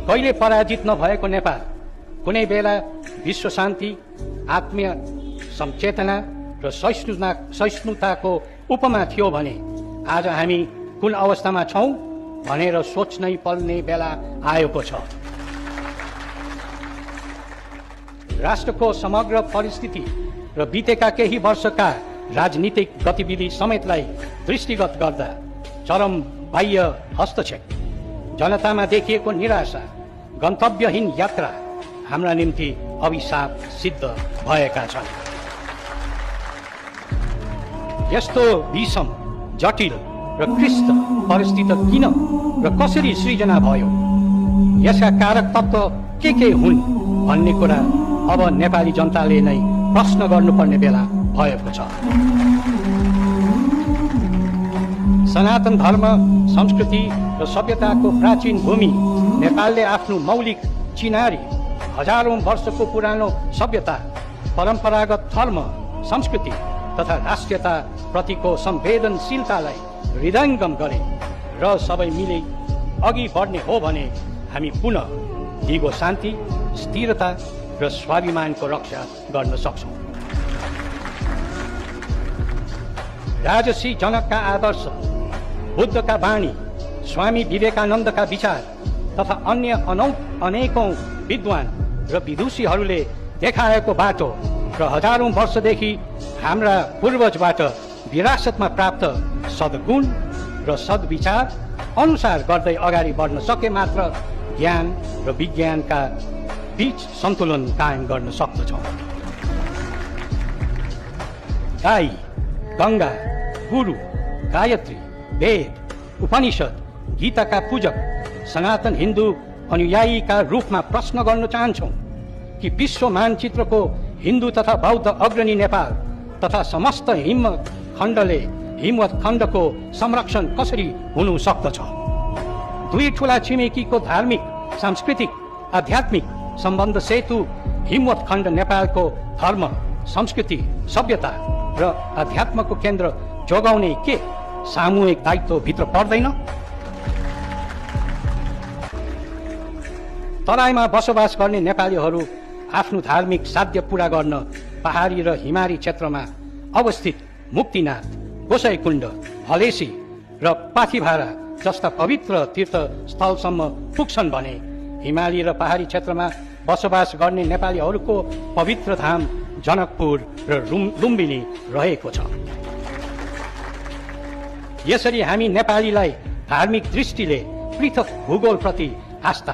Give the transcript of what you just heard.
कहिले पराजित नभएको नेपाल कुनै बेला विश्व शान्ति, आत्मीय संचेतना र सहिष्णुताको उपमा थियो भने आज हामी कुन अवस्थामा छौं भनेर सोच्नै पर्ने बेला आएको छ। राष्ट्रको समग्र परिस्थिति र बितेका केही वर्षका राजनीतिक गतिविधि समेतलाई दृष्टिगत गर्दा चरम बाह्य हस्तक्षेप, जनतामा देखिएको निराशा, गन्तव्यहीन यात्रा हाम्रा निम्ति अभिशाप सिद्ध भएका छन्। यस्तो विषम, जटिल र क्लिष्ट परिस्थिति किन र कसरी सृजना भयो, यसका कारक तत्व के हुन् भन्ने कुरा अब नेपाली जनताले नै प्रश्न गर्नुपर्ने बेला भएको छ। सनातन धर्म, संस्कृति र सभ्यताको प्राचीन भूमि नेपालले आफ्नो मौलिक चिनारी, हजारौं वर्षको पुरानो सभ्यता, परम्परागत धर्म, संस्कृति तथा राष्ट्रियता प्रतिको संवेदनशीलतालाई हृदयङ्गम गरे र सबै मिले अघि बढ्ने हो भने हामी पुनः दिगो शान्ति, स्थिरता र स्वाभिमानको रक्षा गर्न सक्छौं। राजर्षि जनकका आदर्श, बुद्धका वाणी, स्वामी विवेकानन्दका विचार तथा अन्य अनेकौं विद्वान र विदुषीहरूले देखाएको बाटो र हजारौं वर्षदेखि हाम्रा पूर्वजबाट विरासतमा प्राप्त सद्गुण र सद्विचार अनुसार गर्दै अगाडि बढ्न सके मात्र ज्ञान र विज्ञानका बीच सन्तुलन कायम गर्न सक्दछौँ। गाई, गंगा, गुरु, गायत्री, वेद, उपनिषद, गीताका पूजक सनातन हिन्दू अनुयायीका रूपमा प्रश्न गर्न चाहन्छौं कि विश्व मानचित्रको हिन्दू तथा बौद्ध अग्रणी नेपाल तथा समस्त हिमवत खण्डको संरक्षण कसरी हुनु सक्दछ? दुई ठूला छिमेकीको धार्मिक, सांस्कृतिक, आध्यात्मिक सम्बन्ध सेतु हिमवत खण्ड नेपालको धर्म, संस्कृति, सभ्यता र अध्यात्मको केन्द्र जोगाउने के सामूहिक दायित्व भित्र पर्दैन? तराईमा बसोबास गर्ने नेपालीहरू आफ्नो धार्मिक साध्य पूरा गर्न पहाडी र हिमाली क्षेत्रमा अवस्थित मुक्तिनाथ, गोसाईकुण्ड, हलेसी र पाथिभारा जस्ता पवित्र तीर्थ स्थलसम्म पुग्छन् भने हिमाली र पहाडी क्षेत्रमा बसोबास गर्ने नेपालीहरूको पवित्र धाम जनकपुर र लुम्बिनी रहेको छ। यसरी हामी नेपालीलाई धार्मिक दृष्टिले पृथक भूगोलप्रति आस्था